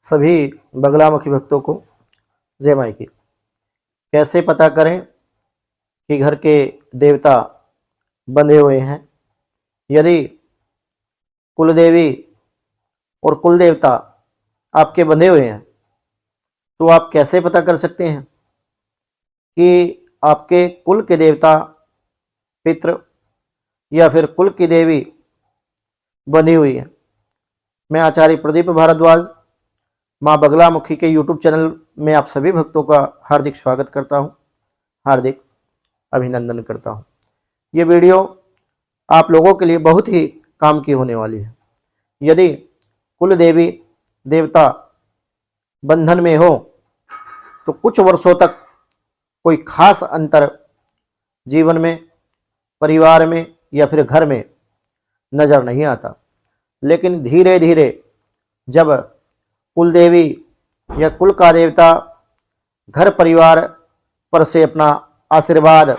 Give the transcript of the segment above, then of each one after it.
सभी बगलामुखी भक्तों को जय माई की। कैसे पता करें कि घर के देवता बंधे हुए हैं? यदि कुलदेवी और कुलदेवता आपके बंधे हुए हैं तो आप कैसे पता कर सकते हैं कि आपके कुल के देवता पितृ या फिर कुल की देवी बंधी हुई है? मैं आचार्य प्रदीप भारद्वाज माँ बगलामुखी के यूट्यूब चैनल में आप सभी भक्तों का हार्दिक स्वागत करता हूँ, हार्दिक अभिनंदन करता हूँ। ये वीडियो आप लोगों के लिए बहुत ही काम की होने वाली है। यदि कुल देवी देवता बंधन में हो तो कुछ वर्षों तक कोई खास अंतर जीवन में, परिवार में या फिर घर में नजर नहीं आता, लेकिन धीरे धीरे जब कुल देवी या कुल का देवता घर परिवार पर से अपना आशीर्वाद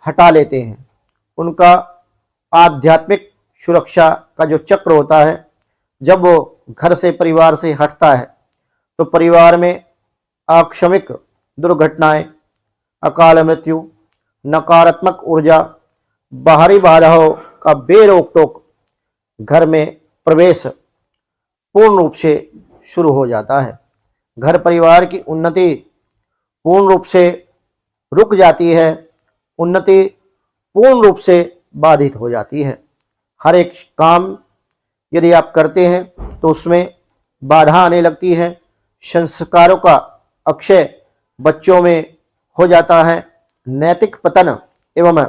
हटा लेते हैं, उनका आध्यात्मिक सुरक्षा का जो चक्र होता है, जब वो घर से परिवार से हटता है तो परिवार में आकस्मिक दुर्घटनाएं, अकाल मृत्यु, नकारात्मक ऊर्जा, बाहरी बाधाओं का बेरोक टोक घर में प्रवेश पूर्ण रूप से शुरू हो जाता है। घर परिवार की उन्नति पूर्ण रूप से रुक जाती है, उन्नति पूर्ण रूप से बाधित हो जाती है। हर एक काम यदि आप करते हैं तो उसमें बाधा आने लगती है, संस्कारों का अक्षय बच्चों में हो जाता है, नैतिक पतन एवं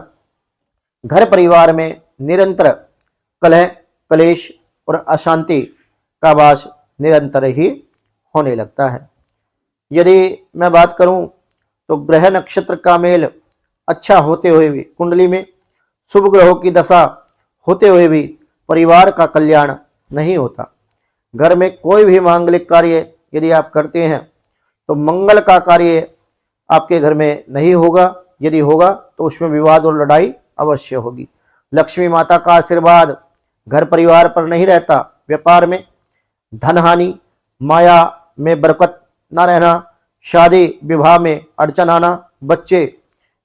घर परिवार में निरंतर कलह, कलेश और अशांति का वास निरंतर ही होने लगता है। यदि मैं बात करूं तो ग्रह नक्षत्र का मेल अच्छा होते हुए भी, कुंडली में शुभ ग्रहों की दशा होते हुए भी परिवार का कल्याण नहीं होता। घर में कोई भी मांगलिक कार्य यदि आप करते हैं तो मंगल का कार्य आपके घर में नहीं होगा, यदि होगा तो उसमें विवाद और लड़ाई अवश्य होगी। लक्ष्मी माता का आशीर्वाद घर परिवार पर नहीं रहता, व्यापार में धन हानि, माया में बरकत न रहना, शादी विवाह में अड़चन आना, बच्चे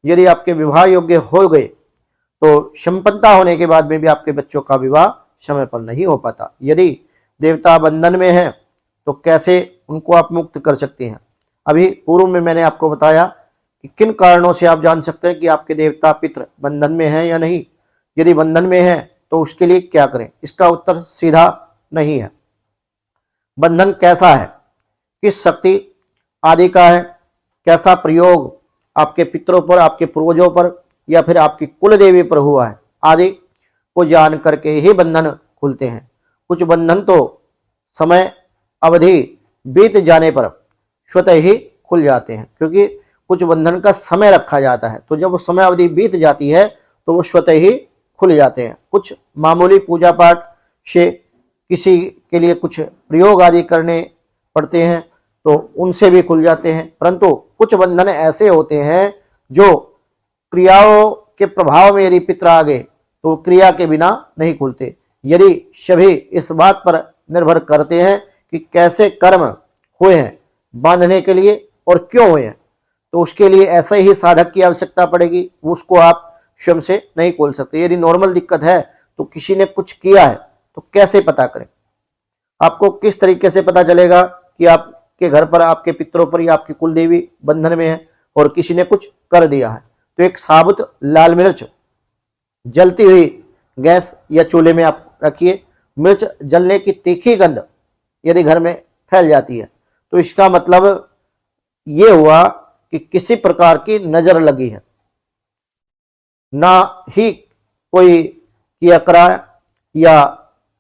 यदि आपके विवाह योग्य हो गए तो संपन्नता होने के बाद में भी आपके बच्चों का विवाह समय पर नहीं हो पाता। यदि देवता बंधन में हैं तो कैसे उनको आप मुक्त कर सकते हैं? अभी पूर्व में मैंने आपको बताया कि किन कारणों से आप जान सकते हैं कि आपके देवता पितृ बंधन में हैं या नहीं। यदि बंधन में हैं तो उसके लिए क्या करें? इसका उत्तर सीधा नहीं है। बंधन कैसा है, किस शक्ति आदि का है, कैसा प्रयोग आपके पितरों पर, आपके पूर्वजों पर या फिर आपकी कुल देवी पर हुआ है आदि को जान करके ही बंधन खुलते हैं। कुछ बंधन तो समय अवधि बीत जाने पर स्वतः ही खुल जाते हैं, क्योंकि कुछ बंधन का समय रखा जाता है, तो जब वो समय अवधि बीत जाती है तो वो स्वतः ही खुल जाते हैं। कुछ मामूली पूजा पाठ से किसी के लिए कुछ प्रयोग आदि करने पड़ते हैं तो उनसे भी खुल जाते हैं, परंतु कुछ बंधन ऐसे होते हैं जो क्रियाओं के प्रभाव में यदि पितर आ गए तो क्रिया के बिना नहीं खुलते। यदि सभी इस बात पर निर्भर करते हैं कि कैसे कर्म हुए हैं बांधने के लिए और क्यों हुए हैं, तो उसके लिए ऐसे ही साधक की आवश्यकता पड़ेगी, उसको आप स्वयं से नहीं खोल सकते। यदि नॉर्मल दिक्कत है तो किसी ने कुछ किया है तो कैसे पता करें? आपको किस तरीके से पता चलेगा कि आपके घर पर, आपके पितरों पर या आपकी कुल देवी बंधन में है और किसी ने कुछ कर दिया है? तो एक साबुत लाल मिर्च जलती हुई गैस या चूल्हे में आप रखिए। मिर्च जलने की तीखी गंध यदि घर में फैल जाती है तो इसका मतलब ये हुआ कि किसी प्रकार की नजर लगी है, ना ही कोई किया करा या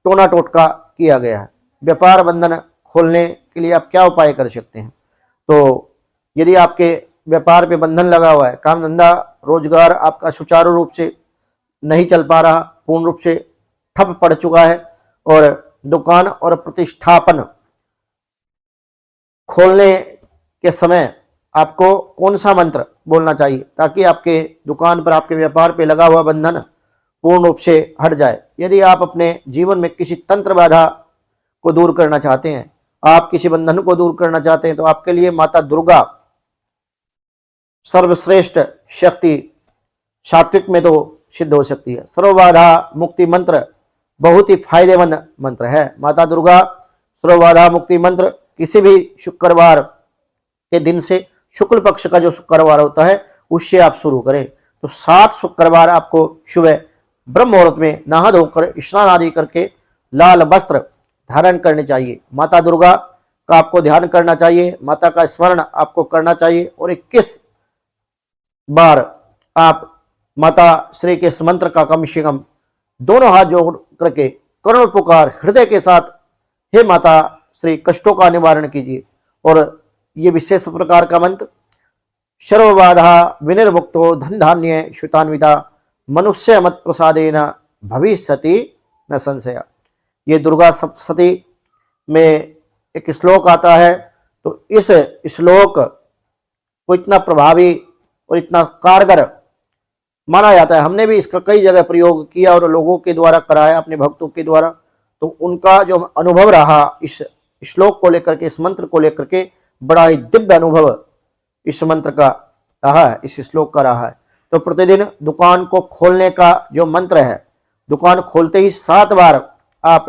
टोना टोटका किया गया है। व्यापार बंधन खोलने के लिए आप क्या उपाय कर सकते हैं? तो यदि आपके व्यापार पे बंधन लगा हुआ है, काम धंधा रोजगार आपका सुचारू रूप से नहीं चल पा रहा, पूर्ण रूप से ठप पड़ चुका है, और दुकान और प्रतिष्ठापन खोलने के समय आपको कौन सा मंत्र बोलना चाहिए ताकि आपके दुकान पर, आपके व्यापार पे लगा हुआ बंधन पूर्ण रूप से हट जाए? यदि आप अपने जीवन में किसी तंत्र बाधा को दूर करना चाहते हैं, आप किसी बंधन को दूर करना चाहते हैं तो आपके लिए माता दुर्गा सर्वश्रेष्ठ शक्ति, सात्विक में तो सिद्ध हो सकती है। सर्वबाधा मुक्ति मंत्र बहुत ही फायदेमंद मंत्र है। माता दुर्गा सर्वबाधा मुक्ति मंत्र किसी भी शुक्रवार के दिन से, शुक्ल पक्ष का जो शुक्रवार होता है उससे आप शुरू करें। तो 7 शुक्रवार आपको सुबह ब्रह्म मुहूर्त में नहा धोकर स्नान आदि करके लाल वस्त्र धारण करने चाहिए। माता दुर्गा का आपको ध्यान करना चाहिए, माता का स्मरण आपको करना चाहिए और 21 बार आप माता श्री के इस मंत्र का कम से कम दोनों हाथ जोड़ करके करुण पुकार हृदय के साथ, हे माता श्री, कष्टों का निवारण कीजिए। और ये विशेष प्रकार का मंत्र, सर्वबाधा विनिर्मुक्तो धन धान्य श्रुतान्विता मनुष्य मत प्रसादेन भविष्यति न संशय। ये दुर्गा सप्तशती में एक श्लोक आता है। तो इस श्लोक को इतना प्रभावी और इतना कारगर माना जाता है। हमने भी इसका कई जगह प्रयोग किया और लोगों के द्वारा कराया, अपने भक्तों के द्वारा। तो उनका जो अनुभव रहा इस श्लोक को लेकर के, इस मंत्र को लेकर के, बड़ा ही दिव्य अनुभव इस मंत्र का रहा है, इस श्लोक का रहा है। तो प्रतिदिन दुकान को खोलने का जो मंत्र है, दुकान खोलते ही 7 बार आप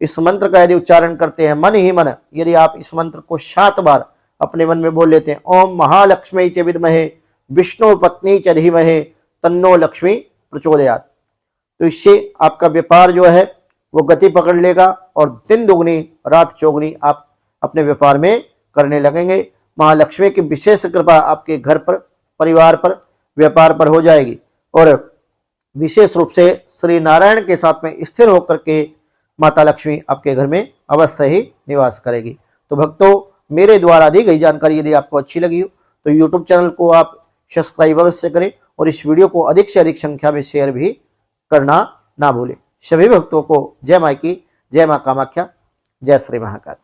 इस मंत्र का यदि उच्चारण करते हैं मन ही मन, यदि आप इस मंत्र को 7 बार अपने मन में बोल लेते हैं, ओम महालक्ष्मी च विद्महे विष्णु पत्नी च धीमहि तन्नो लक्ष्मी प्रचोदयात्, तो इससे आपका व्यापार जो है वो गति पकड़ लेगा और दिन दुगनी रात चौगुनी आप अपने व्यापार में करने लगेंगे। महालक्ष्मी की विशेष कृपा आपके घर पर, परिवार पर, व्यापार पर हो जाएगी और विशेष रूप से श्री नारायण के साथ में स्थिर होकर के माता लक्ष्मी आपके घर में अवश्य ही निवास करेगी। तो भक्तों, मेरे द्वारा दी गई जानकारी यदि आपको अच्छी लगी हो तो यूट्यूब चैनल को आप सब्सक्राइब अवश्य करें और इस वीडियो को अधिक से अधिक संख्या में शेयर भी करना ना भूलें। सभी भक्तों को जय माँ की, जय माँ कामाख्या, जय श्री महाकाल।